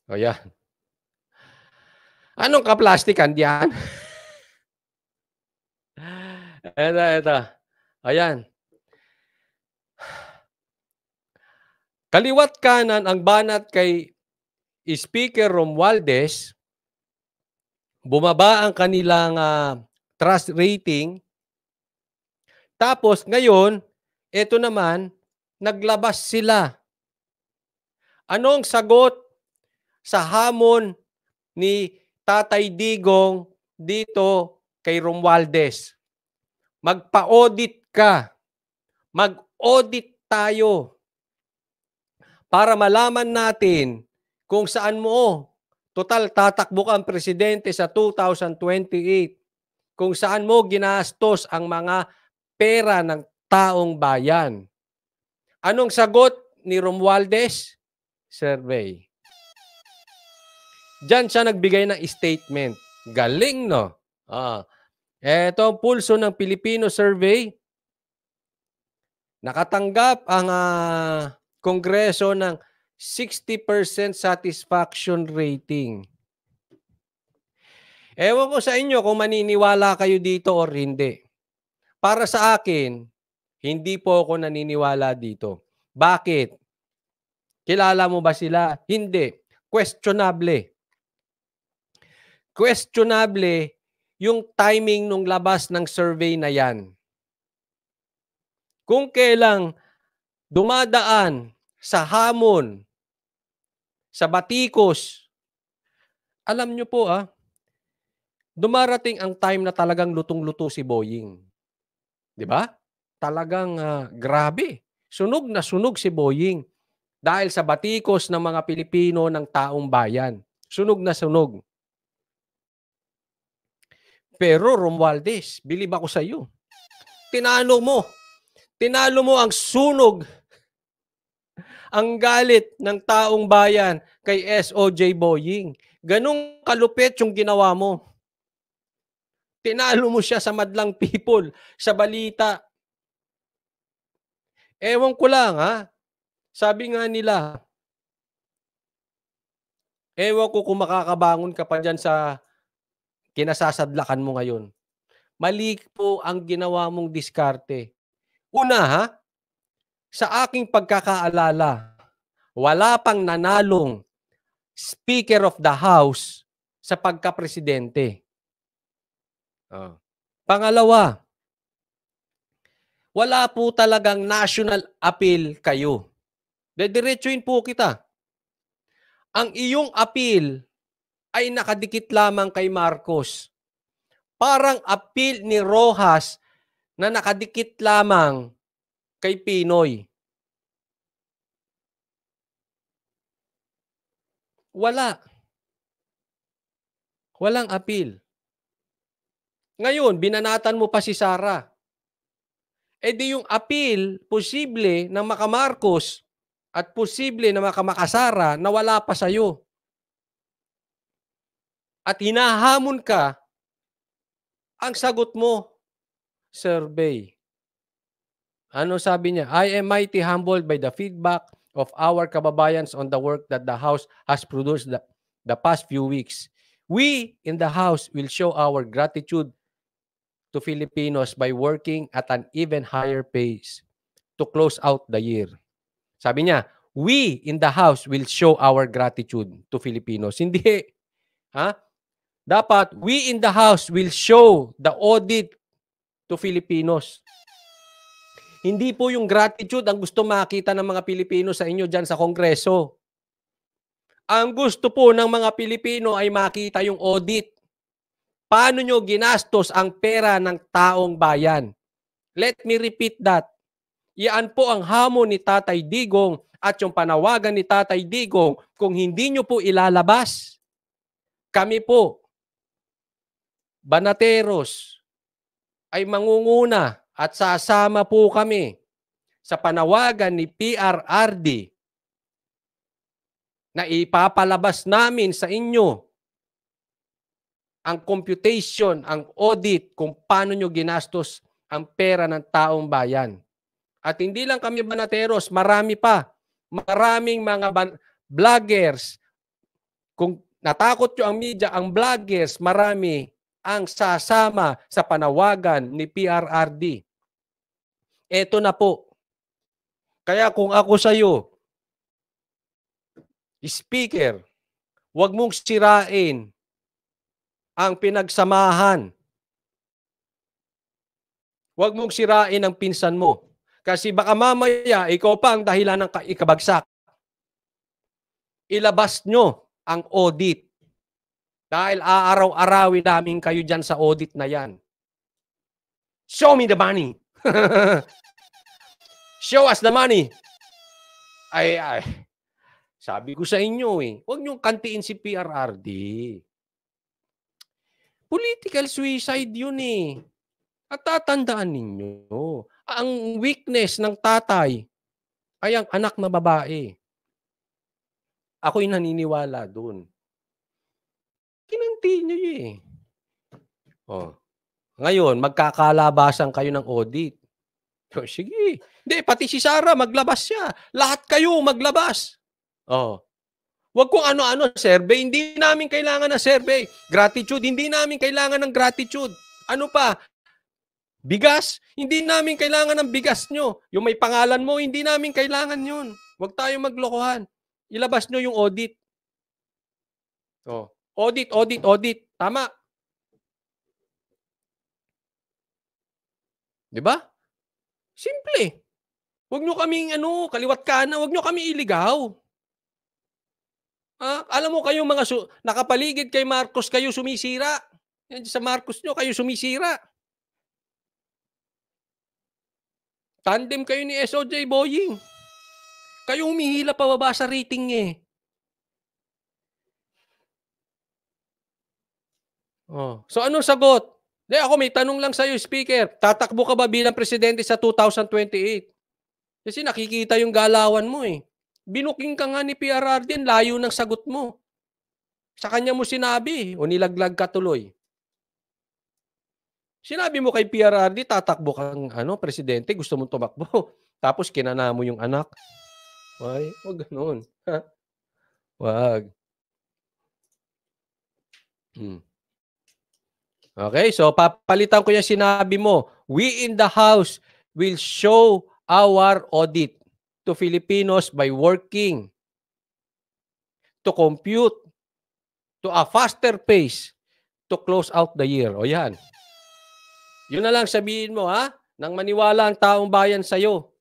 O yan. Anong kaplastikan diyan? Ito. Ayan. Kaliwat kanan ang banat kay Speaker Romualdez, bumaba ang kanilang trust rating. Tapos ngayon, ito naman, naglabas sila. Anong sagot sa hamon ni Tatay Digong dito kay Romualdez? Magpa-audit ka. Mag-audit tayo para malaman natin kung saan mo, total tatakbo kang presidente sa 2028, kung saan mo ginastos ang mga pera ng taong bayan. Anong sagot ni Romualdez? Survey. Diyan siya nagbigay ng statement. Galing, no? Ito ang pulso ng Pilipino survey. Nakatanggap ang Kongreso ng 60% satisfaction rating. Ewan ko sa inyo kung maniniwala kayo dito or hindi. Para sa akin, hindi po ako naniniwala dito. Bakit? Kilala mo ba sila? Hindi. Questionable. Questionable yung timing nung labas ng survey na yan. Kung kailang dumadaan sa hamon, sa batikos, alam nyo po dumarating ang time na talagang lutong-luto si Boying. Di ba? Talagang grabe. Sunog na sunog si Boying dahil sa batikos ng mga Pilipino ng taong bayan. Sunog na sunog. Pero Romualdez, bilib ako sa iyo. Tinalo mo ang sunog, ang galit ng taong bayan kay SOJ Boying. Ganong kalupit yung ginawa mo. Tinalo mo siya sa madlang people, sa balita. Ewan ko lang sabi nga nila, ewan ko kung makakabangon ka pa dyan sa kinasasadlakan mo ngayon. Mali po ang ginawa mong diskarte. Una sa aking pagkakaalala, wala pang nanalong Speaker of the House sa pagka-presidente. Pangalawa, wala po talagang national appeal kayo. Dediretsuin po kita. Ang iyong appeal ay nakadikit lamang kay Marcos. Parang appeal ni Rojas na nakadikit lamang kay Pinoy. Walang appeal. Ngayon, binanatan mo pa si Sara. Di yung appeal, posible na makamarcos at posible na makamakasara na wala pa sa'yo. At hinahamon ka, ang sagot mo, survey. Ano sabi niya? I am mighty humbled by the feedback of our kababayans on the work that the House has produced the past few weeks. We in the House will show our gratitude to Filipinos by working at an even higher pace to close out the year. Sabi niya, we in the House will show our gratitude to Filipinos. Hindi. Dapat, we in the House will show the audit to Filipinos. Hindi po yung gratitude ang gusto makita ng mga Pilipino sa inyo dyan sa Kongreso. Ang gusto po ng mga Pilipino ay makita yung audit. Paano nyo ginastos ang pera ng taong bayan? Let me repeat that. Iyan po ang hamon ni Tatay Digong at yung panawagan ni Tatay Digong kung hindi nyo po ilalabas. Kami po, Banateros, ay mangunguna at sasama po kami sa panawagan ni PRRD na ipapalabas namin sa inyo ang computation, ang audit kung paano nyo ginastos ang pera ng taong bayan. At hindi lang kami Banateros, marami pa. Maraming mga vloggers, Kung natakot yung ang media, ang vloggers, marami ang sasama sa panawagan ni PRRD. Eto na po. Kaya kung ako sa'yo, speaker, huwag mong sirain ang pinagsamahan. Huwag mong sirain ang pinsan mo. Kasi baka mamaya, ikaw pa ang dahilan ng ikabagsak. Ilabas nyo ang audit. Dahil aaraw-arawin namin kayo dyan sa audit na yan. Show me the money. Show us the money. Ay, sabi ko sa inyo huwag niyong kantiin si PRRD. Political suicide yun At tatandaan ninyo, ang weakness ng tatay ay ang anak na babae. Ako'y naniniwala dun. Kinanti niyo Ngayon, magkakalabasan kayo ng audit. Sige. Hindi, pati si Sarah, maglabas siya. Lahat kayo, maglabas. Huwag kung ano-ano, survey. Hindi namin kailangan ng survey. Gratitude, hindi namin kailangan ng gratitude. Ano pa? Bigas, hindi namin kailangan ng bigas nyo. Yung may pangalan mo, hindi namin kailangan yun. Huwag tayo maglokohan. Ilabas nyo yung audit. Audit. Tama. Diba? Simple. Huwag nyo kaming kaliwat kanan. Huwag nyo kami iligaw. Alam mo kayong mga nakapaligid kay Marcos, kayo sumisira. Sa Marcos nyo, kayo sumisira. Tandem kayo ni SOJ Boying. Kayo humihila pababa sa rating So anong sagot? Ako may tanong lang sa'yo, Speaker. Tatakbo ka ba bilang presidente sa 2028? Kasi nakikita yung galawan mo Binuking ka nga ni PRRD, layo ng sagot mo. Sa kanya mo sinabi o nilaglag ka tuloy. Sinabi mo kay PRRD, tatakbo kang presidente, gusto mong tumakbo. Tapos kinana mo yung anak. Ay, wag ganun. Wag. Okay, so papalitan ko yung sinabi mo. We in the House will show our audit to Filipinos by working to compute to a faster pace to close out the year. O yan. Yun na lang sabihin mo nang maniwala ang taong bayan sa'yo.